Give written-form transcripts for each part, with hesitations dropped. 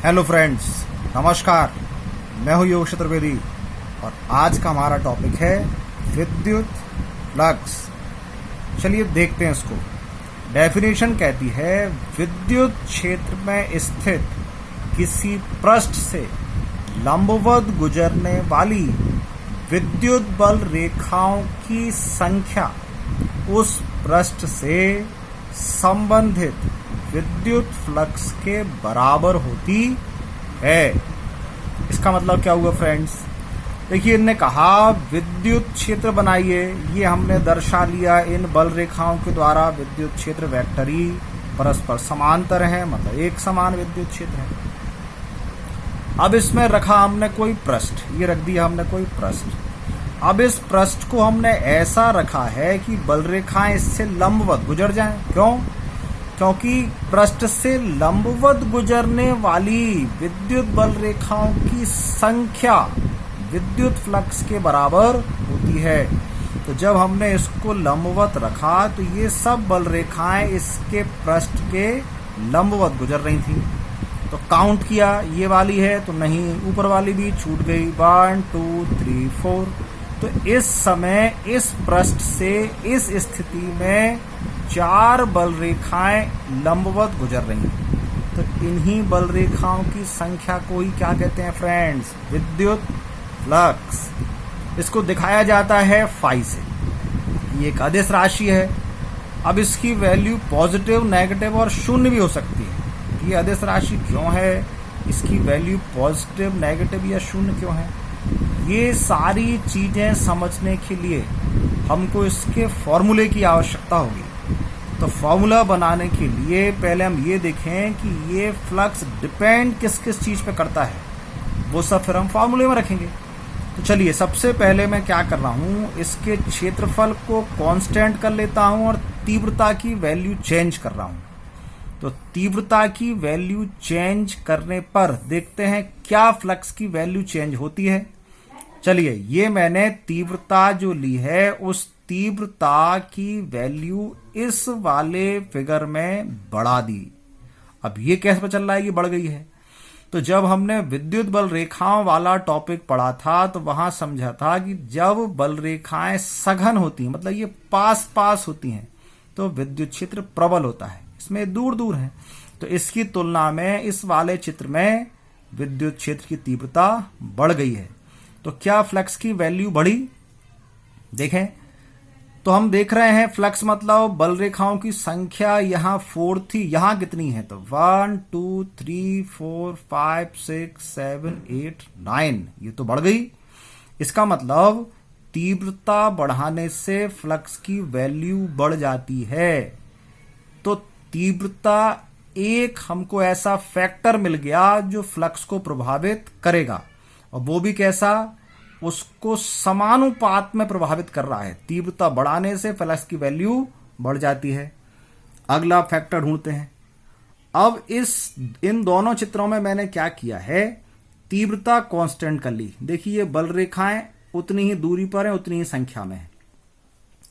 Hello friends, नमस्कार। मैं हूं योग चतुर्वेदी और आज का हमारा टॉपिक है विद्युत फ्लक्स। चलिए देखते हैं इसको। डेफिनेशन कहती है विद्युत क्षेत्र में स्थित किसी पृष्ठ से लंबवत गुजरने वाली विद्युत बल रेखाओं की संख्या उस पृष्ठ से संबंधित विद्युत फ्लक्स के बराबर होती है। इसका मतलब क्या हुआ फ्रेंड्स? देखिए, इनने कहा विद्युत क्षेत्र बनाइए। ये हमने दर्शा लिया इन बल रेखाओं के द्वारा। विद्युत क्षेत्र वेक्टरी परस्पर समांतर है, मतलब एक समान विद्युत क्षेत्र है। अब इसमें रखा हमने कोई पृष्ठ, ये रख दिया हमने कोई पृष्ठ। अब इस पृष्ठ को हमने ऐसा रखा है कि बल रेखाएं इससे लंबवत गुजर जाएं। क्यों? क्योंकि पृष्ठ से लंबवत गुजरने वाली विद्युत बल रेखाओं की संख्या विद्युत फ्लक्स के बराबर होती है। तो जब हमने इसको लंबवत रखा तो ये सब बल रेखाएं इसके पृष्ठ के लंबवत गुजर रही थी। तो काउंट किया, ये वाली है तो नहीं, ऊपर वाली भी छूट गई। 1 2 3 4। तो इस समय इस पृष्ठ से इस स्थिति में 4 बल रेखाएं लंबवत गुजर रही हैं। तो इन्हीं बल रेखाओं की संख्या को ही क्या कहते हैं फ्रेंड्स? विद्युत फ्लक्स। इसको दिखाया जाता है फाई से। ये एक अदिश राशि है। अब इसकी वैल्यू पॉजिटिव, नेगेटिव और शून्य भी हो सकती है। ये अदिश राशि क्यों है? इसकी वैल्यू पॉजिटिव, नेगेटिव या शून्य क्यों है? ये सारी चीजें समझने के लिए हमको इसके फॉर्मूले की आवश्यकता होगी। तो फॉर्मूला बनाने के लिए पहले हम ये देखें कि ये फ्लक्स डिपेंड किस किस चीज पे करता है, वो सब फिर हम फॉर्मूले में रखेंगे। तो चलिए, सबसे पहले मैं क्या कर रहा हूं, इसके क्षेत्रफल को कांस्टेंट कर लेता हूं और तीव्रता की वैल्यू चेंज कर रहा हूं। तो तीव्रता की वैल्यू चेंज करने पर देखते हैं क्या फ्लक्स की वैल्यू चेंज होती है। चलिए, ये मैंने तीव्रता जो ली है उस तीव्रता की वैल्यू इस वाले फिगर में बढ़ा दी। अब ये कैसे पता चल रहा है कि बढ़ गई है? तो जब हमने विद्युत बल रेखाओं वाला टॉपिक पढ़ा था तो वहां समझा था कि जब बल रेखाएं सघन होती हैं, मतलब ये पास पास होती हैं, तो विद्युत क्षेत्र प्रबल होता है। इसमें दूर दूर है, तो इसकी तुलना में इस वाले चित्र में विद्युत क्षेत्र की तीव्रता बढ़ गई है। तो क्या फ्लक्स की वैल्यू बढ़ी? देखें, तो हम देख रहे हैं फ्लक्स मतलब बल रेखाओं की संख्या यहां 4 थी, यहां कितनी है? तो 1 2 3 4 5 6 7 8 9, ये तो बढ़ गई। इसका मतलब तीव्रता बढ़ाने से फ्लक्स की वैल्यू बढ़ जाती है। तो तीव्रता एक हमको ऐसा फैक्टर मिल गया जो फ्लक्स को प्रभावित करेगा, और वो भी कैसा? उसको समानुपात में प्रभावित कर रहा है। तीव्रता बढ़ाने से फ्लक्स की वैल्यू बढ़ जाती है। अगला फैक्टर ढूंढते हैं। अब इन दोनों चित्रों में मैंने क्या किया है, तीव्रता कांस्टेंट कर ली। देखिए, ये बल रेखाएं उतनी ही दूरी पर है, उतनी ही संख्या में है,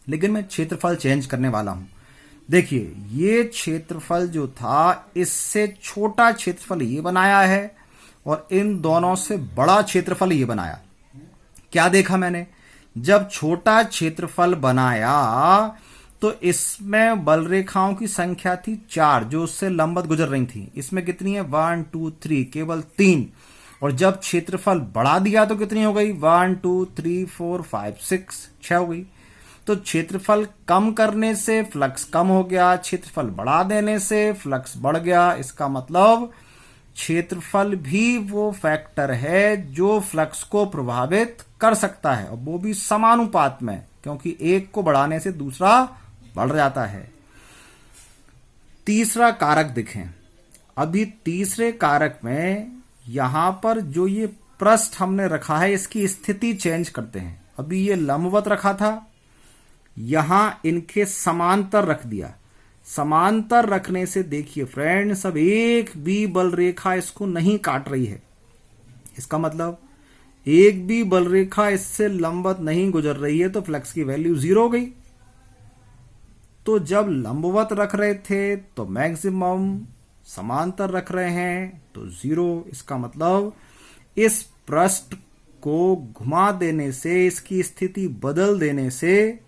लेकिन मैं क्षेत्रफल चेंज करने वाला हूं। देखिए, ये क्षेत्रफल जो था इससे छोटा क्षेत्रफल ये बनाया है और इन दोनों से बड़ा क्षेत्रफल ये बनाया। क्या देखा मैंने? जब छोटा क्षेत्रफल बनाया तो इसमें बल रेखाओं की संख्या थी 4 जो उससे लंबवत गुजर रही थी। इसमें कितनी है? 1 2 3, केवल 3। और जब क्षेत्रफल बढ़ा दिया तो कितनी हो गई? 1 2 3 4 5 6, 6 हो गई। तो क्षेत्रफल कम करने से फ्लक्स कम हो गया, क्षेत्रफल बढ़ा देने से फ्लक्स बढ़ गया। इसका मतलब क्षेत्रफल भी वो फैक्टर है जो फ्लक्स को प्रभावित कर सकता है, और वो भी समानुपात में, क्योंकि एक को बढ़ाने से दूसरा बढ़ जाता है। तीसरा कारक देखें। अभी तीसरे कारक में यहां पर जो ये पृष्ठ हमने रखा है इसकी स्थिति चेंज करते हैं। अभी ये लंबवत रखा था, यहां इनके समांतर रख दिया। समांतर रखने से देखिए फ्रेंड्स, अब एक भी बल रेखा इसको नहीं काट रही है। इसका मतलब एक भी बल रेखा इससे लंबवत नहीं गुजर रही है, तो फ्लक्स की वैल्यू 0 हो गई। तो जब लंबवत रख रहे थे तो मैक्सिमम समांतर रख रहे हैं तो 0। इसका मतलब इस पृष्ठ को घुमा देने से, इसकी स्थिति बदल देने से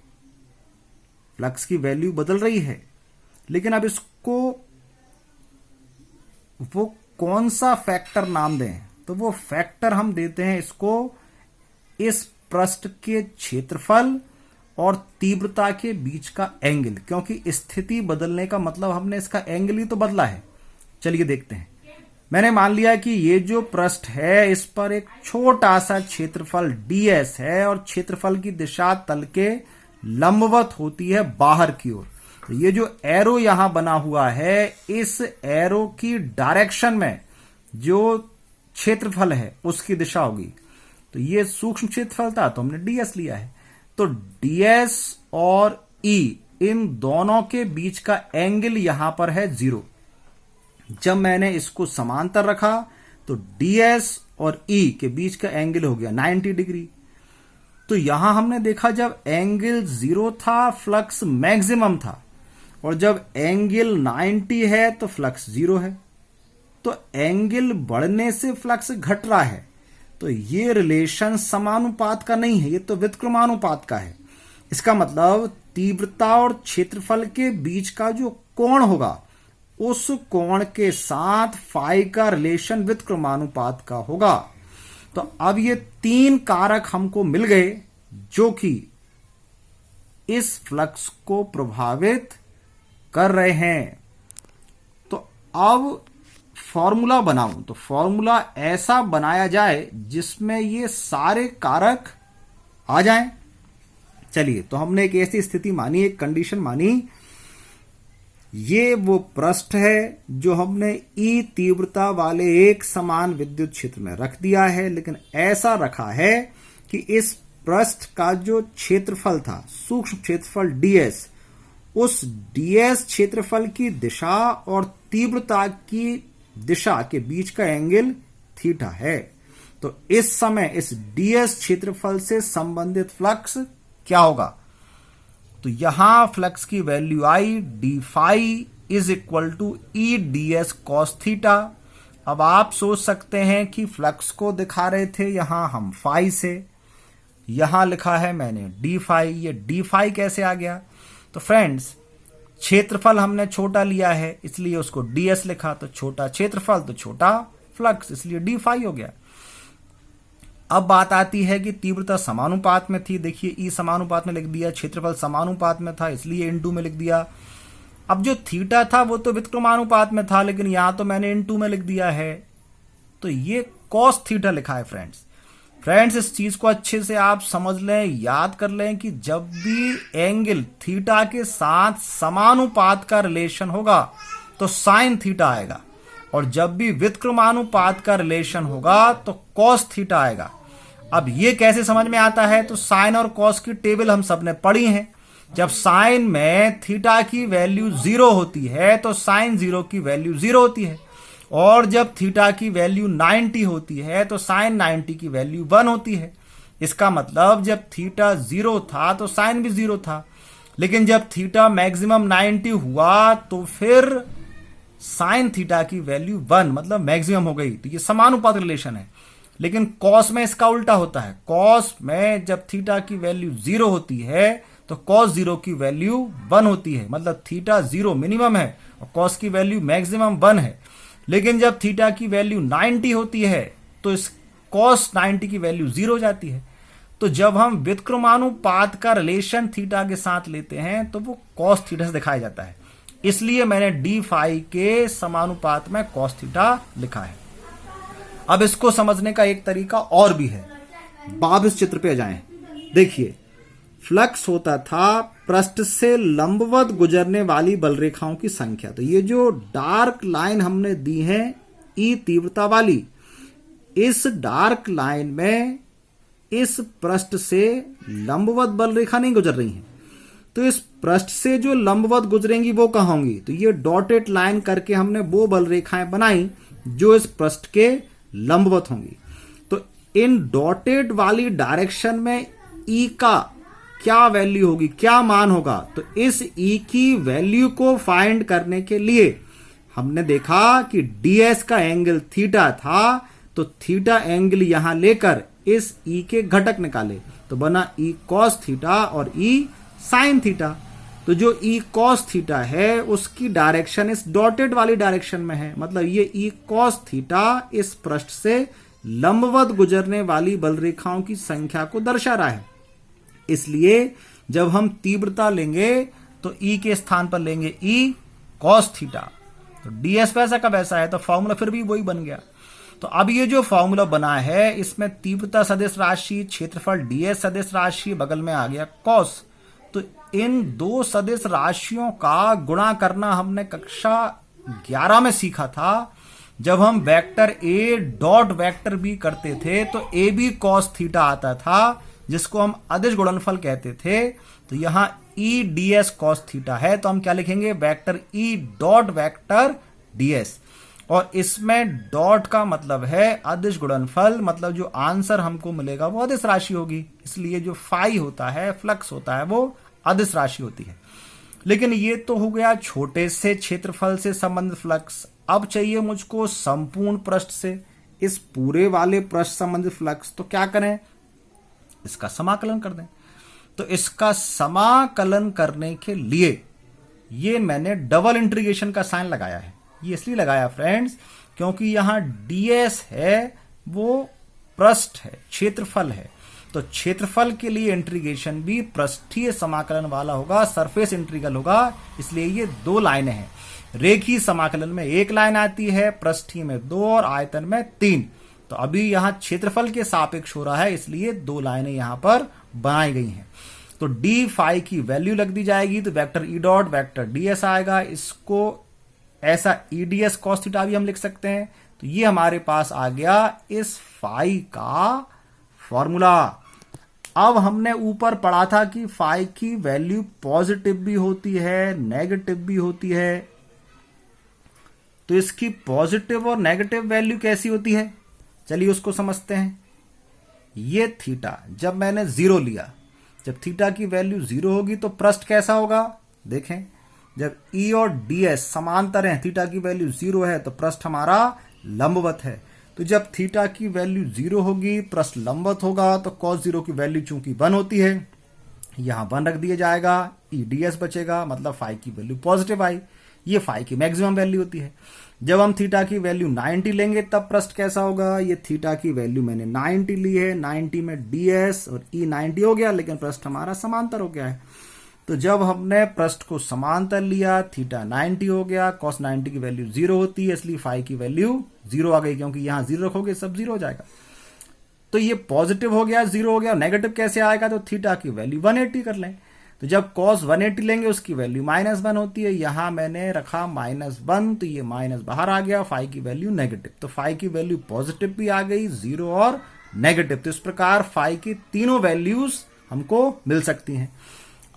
फ्लक्स की वैल्यू बदल रही है। लेकिन अब इसको वो कौन सा फैक्टर नाम दें, तो वो फैक्टर हम देते हैं इसको इस पृष्ठ के क्षेत्रफल और तीव्रता के बीच का एंगल, क्योंकि स्थिति बदलने का मतलब हमने इसका एंगल ही तो बदला है। चलिए देखते हैं। मैंने मान लिया कि ये जो पृष्ठ है इस पर एक छोटा सा क्षेत्रफल ds है और क्षेत्रफल की दिशा तल के लंबवत होती है बाहर की ओर। तो ये जो एरो यहां बना हुआ है, इस एरो की डायरेक्शन में जो क्षेत्रफल है उसकी दिशा होगी। तो ये सूक्ष्म क्षेत्रफल था तो हमने ds लिया है। तो ds और e इन दोनों के बीच का एंगल यहां पर है 0। जब मैंने इसको समांतर रखा तो ds और e के बीच का एंगल हो गया 90 डिग्री। तो यहां हमने देखा जब एंगल 0 था फ्लक्स मैक्सिमम था, और जब एंगल 90 है तो फ्लक्स 0 है। तो एंगल बढ़ने से फ्लक्स घट रहा है। तो ये रिलेशन समानुपात का नहीं है, ये तो व्युत्क्रमानुपात का है। इसका मतलब तीव्रता और क्षेत्रफल के बीच का जो कोण होगा उस कोण के साथ फाई का रिलेशन व्युत्क्रमानुपात का होगा। तो अब ये 3 कारक हमको मिल गए जो कि इस फ्लक्स को प्रभावित कर रहे हैं। तो अब फॉर्मूला बनाऊं तो फॉर्मूला ऐसा बनाया जाए जिसमें ये सारे कारक आ जाएं। चलिए, तो हमने एक ऐसी स्थिति मानी, एक कंडीशन मानी। ये वो पृष्ठ है जो हमने E तीव्रता वाले एक समान विद्युत क्षेत्र में रख दिया है, लेकिन ऐसा रखा है कि इस पृष्ठ का जो क्षेत्रफल था, सूक्ष्म क्षेत्रफल ds, उस ds क्षेत्रफल की दिशा और तीव्रता की दिशा के बीच का एंगल थीटा है। तो इस समय इस ds क्षेत्रफल से संबंधित फ्लक्स क्या होगा? तो यहां फ्लक्स की वैल्यू आई D phi is equal to E D S cos theta. अब आप सोच सकते हैं कि फ्लक्स को दिखा रहे थे यहां हम फाई से, यहां लिखा है मैंने डी फाई, ये डी फाई कैसे आ गया? तो फ्रेंड्स, क्षेत्रफल हमने छोटा लिया है इसलिए उसको ds लिखा, तो छोटा क्षेत्रफल तो छोटा फ्लक्स, इसलिए डी फाई हो गया। अब बात आती है कि तीव्रता समानुपात में थी, देखिए ई समानुपात में लिख दिया, क्षेत्रफल समानुपात में था इसलिए इनटू में लिख दिया। अब जो थीटा था वो तो व्युत्क्रमानुपात में था, लेकिन यहां तो मैंने इनटू में लिख दिया है, तो ये कॉस थीटा लिखा है। फ्रेंड्स इस चीज को अच्छे से आप समझ लें, याद कर लें कि जब भी एंगल थीटा के साथ समानुपात का रिलेशन होगा तो साइन थीटा आएगा, और जब भी व्युत्क्रमानुपात का रिलेशन होगा तो कॉस थीटा आएगा। अब ये कैसे समझ में आता है? तो साइन और कॉस की टेबल हम सबने पढ़ी है। जब साइन में थीटा की वैल्यू 0 होती है तो साइन 0 की वैल्यू 0 होती है, और जब थीटा की वैल्यू 90 होती है तो साइन 90 की वैल्यू 1 होती है। इसका मतलब जब थीटा 0 था तो साइन भी 0 था, लेकिन जब थीटा मैक्सिमम 90 हुआ तो फिर साइन थीटा की वैल्यू 1 मतलब मैक्सिमम हो गई। तो ये समानुपात रिलेशन है। लेकिन कॉस में इसका उल्टा होता है। कॉस में जब थीटा की वैल्यू 0 होती है तो कॉस 0 की वैल्यू 1 होती है, मतलब थीटा 0 मिनिमम है और कॉस की वैल्यू मैक्सिमम 1 है। लेकिन जब थीटा की वैल्यू 90 होती है तो इस कॉस 90 की वैल्यू 0 हो जाती है। तो जब हम व्युत्क्रमानुपात का रिलेशन थीटा के साथ लेते हैं तो वो कॉस थीटा से दिखाया जाता है, इसलिए मैंने डी फाई के समानुपात में कॉस थीटा लिखा है। अब इसको समझने का एक तरीका और भी है। आप इस चित्र पे जाएं, देखिए फ्लक्स होता था पृष्ठ से लंबवत गुजरने वाली बलरेखाओं की संख्या। तो ये जो डार्क लाइन हमने दी है ई तीव्रता वाली, इस डार्क लाइन में इस पृष्ठ से लंबवत बलरेखा नहीं गुजर रही है, तो इस पृष्ठ से जो लंबवत गुजरेंगी वो कहां होंगी? तो ये डॉटेड लाइन करके हमने वो बल रेखाएं बनाई जो इस पृष्ठ के लंबवत होंगी। तो इन डॉटेड वाली डायरेक्शन में ई का क्या वैल्यू होगी, क्या मान होगा? तो इस ई की वैल्यू को फाइंड करने के लिए हमने देखा कि ds का एंगल थीटा था, तो थीटा एंगल यहां लेकर इस E के घटक निकाले तो बना E cos थीटा और E sin थीटा। तो जो E cos थीटा है उसकी डायरेक्शन इस डॉटेड वाली डायरेक्शन में है, मतलब ये E cos थीटा इस पृष्ठ से लंबवत गुजरने वाली बल रेखाओं की संख्या को दर्शा रहा है। इसलिए जब हम तीव्रता लेंगे तो E के स्थान पर लेंगे E cos थीटा, तो ds वैसा का वैसा है, तो फॉर्मूला फिर भी वही बन गया। तो अब ये जो फॉर्मूला बना है इसमें तीव्रता सदिश राशि, क्षेत्रफल ds सदिश राशि, बगल में आ गया cos। तो इन दो सदिश राशियों का गुणा करना हमने कक्षा 11 में सीखा था। जब हम vector a dot vector b करते थे तो ए बी cos थीटा आता था, जिसको हम अदिश गुणनफल कहते थे। तो यहां e ds cos थीटा है, तो हम क्या लिखेंगे, vector e dot vector ds, और इसमें डॉट का मतलब है अदिश गुणनफल, मतलब जो आंसर हमको मिलेगा वो अदिश राशि होगी। इसलिए जो फाई होता है, फ्लक्स होता है, वो अदिश राशि होती है। लेकिन ये तो हो गया छोटे से क्षेत्रफल से संबंधित फ्लक्स। अब चाहिए मुझको संपूर्ण पृष्ठ से इस पूरे वाले पृष्ठ संबंधित फ्लक्स। तो क्या करें, इसका समाकलन कर दें। तो इसका समाकलन करने के लिए ये मैंने डबल इंटीग्रेशन का साइन लगाया है। ये इसलिए लगाया फ्रेंड्स क्योंकि यहां ds है वो पृष्ठ है, क्षेत्रफल है। तो क्षेत्रफल के लिए इंटीग्रेशन भी पृष्ठीय समाकलन वाला होगा, सरफेस इंटीग्रल होगा। इसलिए ये दो लाइनें हैं। रेखीय समाकलन में एक लाइन आती है, पृष्ठीय में दो और आयतन में 3। तो अभी यहां क्षेत्रफल के सापेक्ष हो रहा है, इसलिए दो लाइनें यहां पर बनाई गई हैं। तो डी फाई की वैल्यू लग दी जाएगी, तो vector E dot vector ds आएगा। इसको ऐसा ई ds cos थीटा भी हम लिख सकते हैं। तो ये हमारे पास आ गया इस फाई का फॉर्मूला। अब हमने ऊपर पढ़ा था कि फाई की वैल्यू पॉजिटिव भी होती है, नेगेटिव भी होती है। तो इसकी पॉजिटिव और नेगेटिव वैल्यू कैसी होती है, चलिए उसको समझते हैं। ये थीटा जब मैंने 0 लिया, जब थीटा की वैल्यू 0 होगी तो पृष्ठ कैसा होगा, देखें जब E और ds समांतर हैं, थीटा की वैल्यू 0 है तो पृष्ठ हमारा लंबवत है। तो जब थीटा की वैल्यू 0 होगी, पृष्ठ लंबवत होगा, तो cos 0 की वैल्यू चूंकि 1 होती है, यहां 1 रख दिया जाएगा, E ds बचेगा, मतलब फाई की वैल्यू पॉजिटिव आई। ये फाई की मैक्सिमम वैल्यू होती है। जब हम थीटा की वैल्यू 90 लेंगे तब पृष्ठ कैसा होगा, ये थीटा की वैल्यू मैंने 90 ली है, 90 में ds और E 90 हो गया, लेकिन पृष्ठ हमारा समांतर हो गया है। तो जब हमने पृष्ठ को समांतर लिया, थीटा 90 हो गया, cos 90 की वैल्यू 0 होती है, इसलिए फाई की वैल्यू 0 आ गई, क्योंकि यहां 0 रखोगे सब 0 हो जाएगा। तो ये पॉजिटिव हो गया, 0 हो गया। नेगेटिव कैसे आएगा, तो थीटा की वैल्यू 180 कर लें। तो जब cos 180 लेंगे उसकी वैल्यू -1 होती है, यहां मैंने रखा -1, तो ये माइनस बाहर आ गया, फाई की वैल्यू नेगेटिव। तो फाई की वैल्यू पॉजिटिव भी आ गई, 0 और नेगेटिव। तो इस प्रकार फाई की तीनों वैल्यूज हमको मिल सकती हैं।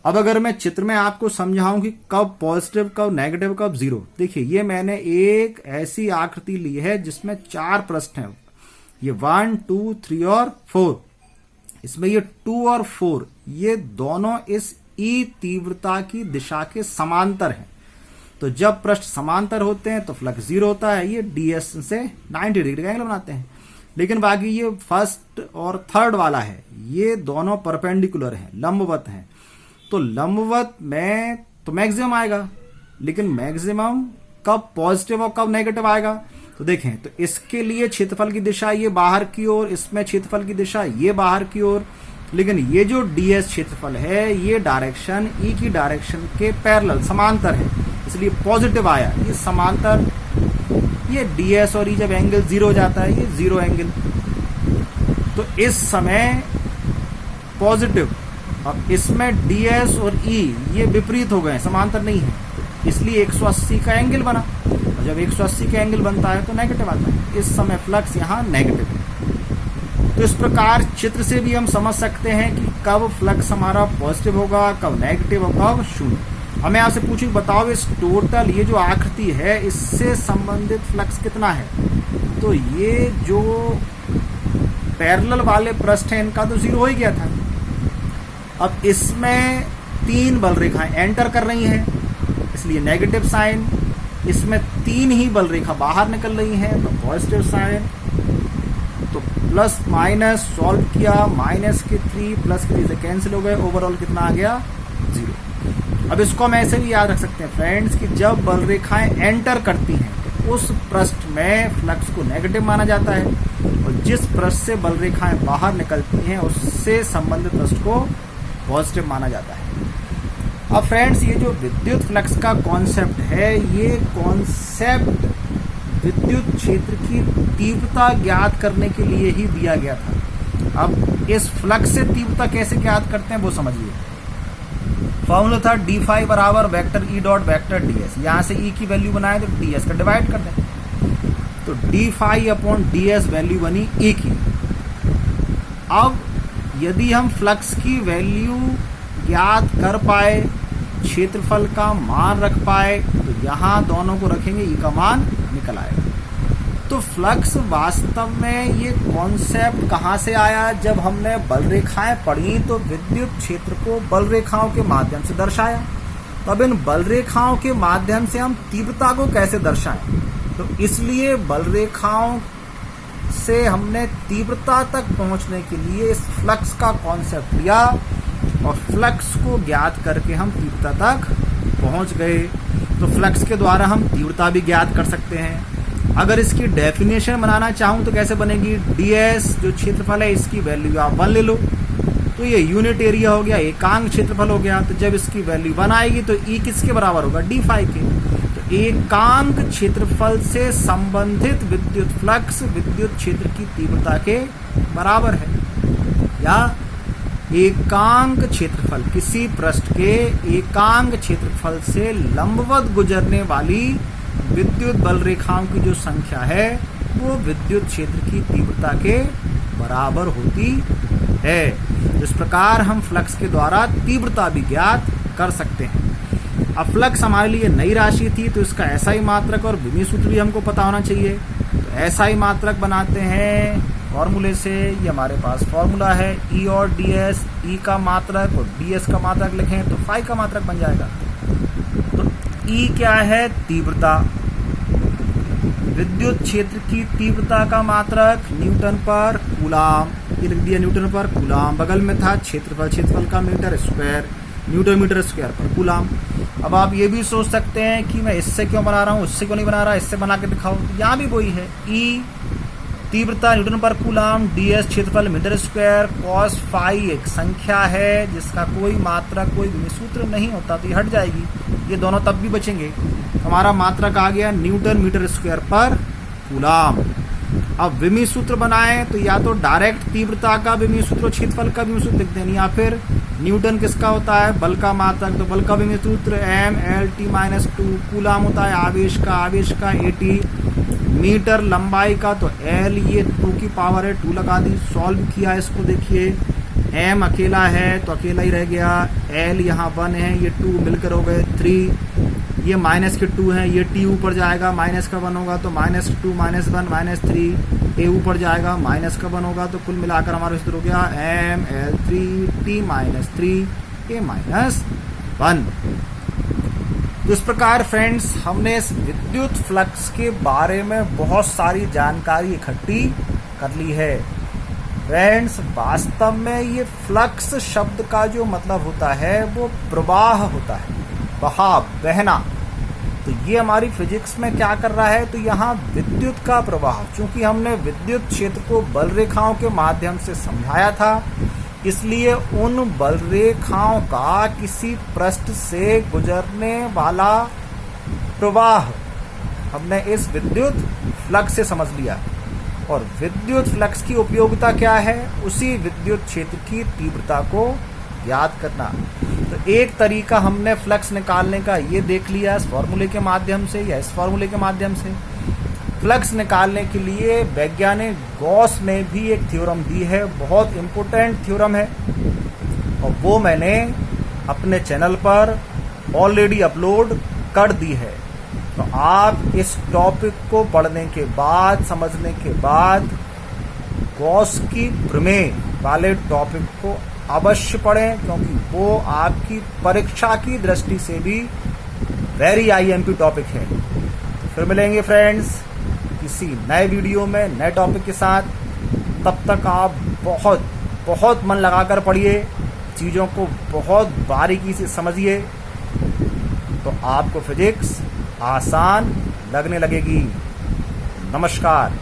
अब अगर मैं चित्र में आपको समझाऊं कि कब पॉजिटिव, कब नेगेटिव, कब 0, देखिए ये मैंने एक ऐसी आकृति ली है जिसमें 4 पृष्ठ हैं, ये 1, 2, 3 और 4। इसमें ये 2 और 4 ये दोनों इस E तीव्रता की दिशा के समांतर हैं। तो जब पृष्ठ समांतर होते हैं तो फ्लक्स 0 होता है, ये ds से 90 डिग्री का एंगल बनाते हैं। लेकिन बाकी ये फर्स्ट और थर्ड वाला है, ये दोनों परपेंडिकुलर हैं, लंबवत हैं। तो लंबवत में तो मैक्सिमम आएगा, लेकिन मैक्सिमम कब पॉजिटिव और कब नेगेटिव आएगा, तो देखें। तो इसके लिए क्षेत्रफल की दिशा ये बाहर की ओर, इसमें क्षेत्रफल की दिशा ये बाहर की ओर, लेकिन ये जो ds क्षेत्रफल है ये डायरेक्शन E की डायरेक्शन के पैरेलल समांतर है, इसलिए पॉजिटिव आया। ये समांतर, ये ds और E जब एंगल 0 हो जाता है, ये 0 एंगल, तो इस समय पॉजिटिव। अब इसमें ds और E ये विपरीत हो गए, समांतर नहीं है, इसलिए 180 का एंगल बना। और जब 180 का एंगल बनता है तो नेगेटिव आता है, इस समय फ्लक्स यहाँ नेगेटिव है। तो इस प्रकार चित्र से भी हम समझ सकते हैं कि कब फ्लक्स हमारा पॉजिटिव होगा, कब नेगेटिव और कब शून्य। हमें आपसे पूछूं, बताओ इस टोटल ये जो आकृति है इससे संबंधित फ्लक्स कितना है, तो ये जो पैरेलल वाले पृष्ठ हैं इनका तो 0 हो ही गया था। अब इसमें 3 बल रेखाएं एंटर कर रही हैं, इसलिए नेगेटिव साइन, इसमें 3 ही बल रेखा बाहर निकल रही हैं, तो पॉजिटिव साइन। तो प्लस माइनस सॉल्व किया, माइनस के 3 प्लस के 3 से कैंसिल हो गए, ओवरऑल कितना आ गया 0। अब इसको हम ऐसे भी याद रख सकते हैं फ्रेंड्स कि जब बल रेखाएं एंटर करती हैं तो उस पृष्ठ में फ्लक्स को नेगेटिव माना जाता है, और जिस पृष्ठ से बल रेखाएं बाहर निकलती हैं उससे संबंधित पृष्ठ को पॉजिटिव माना जाता है। अब फ्रेंड्स ये जो विद्युत फ्लक्स का कॉन्सेप्ट है, ये कॉन्सेप्ट विद्युत क्षेत्र की तीव्रता ज्ञात करने के लिए ही दिया गया था। अब इस फ्लक्स से तीव्रता कैसे ज्ञात करते हैं वो समझिए। फॉर्मूला था डी फाई बराबर vector E dot vector D S. यहाँ से ई की वैल्यू बनाए तो डी एस का डिवाइड कर दें, तो D phi upon D S value बनी ए की। अब यदि हम फ्लक्स की वैल्यू ज्ञात कर पाए, क्षेत्रफल का मान रख पाए, तो यहाँ दोनों को रखेंगे, ई का मान निकल आएगा। तो फ्लक्स वास्तव में ये कॉन्सेप्ट कहाँ से आया? जब हमने बल रेखाएं पढ़ी तो विद्युत क्षेत्र को बल रेखाओं के माध्यम से दर्शाया। तो अब इन बल रेखाओं के माध्यम से हम तीव्रता को कैसे दर्शाएं? तो इसलिए बल रेखाओं से हमने तीव्रता तक पहुंचने के लिए इस फ्लक्स का कॉन्सेप्ट लिया, और फ्लक्स को ज्ञात करके हम तीव्रता तक पहुंच गए। तो फ्लक्स के द्वारा हम तीव्रता भी ज्ञात कर सकते हैं। अगर इसकी डेफिनेशन बनाना चाहूँ तो कैसे बनेगी? ds जो क्षेत्रफल है इसकी वैल्यू आप 1 ले लो, तो ये यूनिट एरिया हो गया, एकांक क्षेत्रफल हो गया। तो जब इसकी वैल्यू 1 आएगी तो ई किसके बराबर होगा? डी फाई के। तो एकांक क्षेत्रफल से संबंधित विद्युत फ्लक्स विद्युत क्षेत्र की तीव्रता के बराबर है। या एकांक क्षेत्रफल, किसी पृष्ठ के एकांक क्षेत्रफल से लंबवत गुजरने वाली विद्युत बल रेखाओं की जो संख्या है वो विद्युत क्षेत्र की तीव्रता के बराबर होती है। इस प्रकार हम फ्लक्स के द्वारा तीव्रता भी ज्ञात कर सकते हैं। अब फ्लक्स हमारे लिए नई राशि थी, तो इसका एसआई मात्रक और विमीय सूत्र भी हमको पता होना चाहिए। तो एसआई मात्रक बनाते हैं फॉर्मूले से। ये हमारे पास फॉर्मूला है ई और डी एस, ई का मात्रक और डी एस का मात्रक लिखें तो फाई का मात्रक बन जाएगा। तो ई क्या है? तीव्रता। विद्युत क्षेत्र की तीव्रता का मात्रक न्यूटन पर कूलाम, ये लिख दिया न्यूटन पर कूलाम। बगल में था क्षेत्रफल, क्षेत्रफल का metre square, newton metre square पर कूलाम। अब आप ये भी सोच सकते हैं कि मैं इससे क्यों बना रहा हूँ, उससे क्यों नहीं बना रहा, इससे बना के दिखाओ। तो यहाँ भी वही है, ई तीव्रता न्यूटन पर कूलाम, ds क्षेत्रफल मीटर स्क्वायर, cos फाई एक संख्या है जिसका कोई मात्रक कोई विमीय सूत्र नहीं होता, तो ये हट जाएगी। ये दोनों तब भी बचेंगे। हमारा मात्रक आ गया न्यूटन मीटर स्क्वायर पर कूलाम। अब विमीय सूत्र बनाएं तो या तो डायरेक्ट तीव्रता का विमीय सूत्र, क्षेत्रफल का विमीय सूत्र लिख दें, या फिर न्यूटन किसका होता है? बल का मात्रक, तो बल का विमीय सूत्र m/L/t-2, कूलाम होता है आवेश का at, मीटर लंबाई का तो l, ये 2 की पावर है, 2 लगा दी। सॉल्व किया इसको, देखिए m अकेला है तो अकेला ही रह गया, l यहाँ 1 है, ये 2 मिलकर हो गए 3, ये माइनस के 2 है, ये t ऊपर जाएगा, माइनस का 1 होगा तो -2 -1 -3, a ऊपर जाएगा, माइनस का 1 होगा, तो कुल मिलाकर हमारा सूत्र हो गया m/L3t-3a-1। तो इस प्रकार फ्रेंड्स हमने इस विद्युत फ्लक्स के बारे में बहुत सारी जानकारी इकट्ठी कर ली है। फ्रेंड्स वास्तव में ये फ्लक्स शब्द का जो मतलब होता है वो प्रवाह होता है, बहाव, बहना। तो ये हमारी फिजिक्स में क्या कर रहा है? तो यहाँ विद्युत का प्रवाह, चूंकि हमने विद्युत क्षेत्र को बल रेखाओं के माध्यम से समझाया था, इसलिए उन बल रेखाओं का किसी पृष्ठ से गुजरने वाला प्रवाह हमने इस विद्युत फ्लक्स से समझ लिया। और विद्युत फ्लक्स की उपयोगिता क्या है? उसी विद्युत क्षेत्र की तीव्रता को याद करना। तो एक तरीका हमने फ्लक्स निकालने का ये देख लिया इस फॉर्मूले के माध्यम से या इस फॉर्मूले के माध्यम से। फ्लक्स निकालने के लिए वैज्ञानिक गॉस ने भी एक थ्योरम दी है, बहुत इम्पोर्टेंट थ्योरम है, और वो मैंने अपने चैनल पर ऑलरेडी अपलोड कर दी है। तो आप इस टॉपिक को पढ़ने के बाद, समझने के बाद गॉस की प्रमेय वाले टॉपिक को अवश्य पढ़ें, क्योंकि वो आपकी परीक्षा की दृष्टि से भी वेरी IMP टॉपिक है। फिर मिलेंगे फ्रेंड्स किसी नए वीडियो में नए टॉपिक के साथ। तब तक आप बहुत बहुत मन लगाकर पढ़िए, चीज़ों को बहुत बारीकी से समझिए, तो आपको फिजिक्स आसान लगने लगेगी। नमस्कार।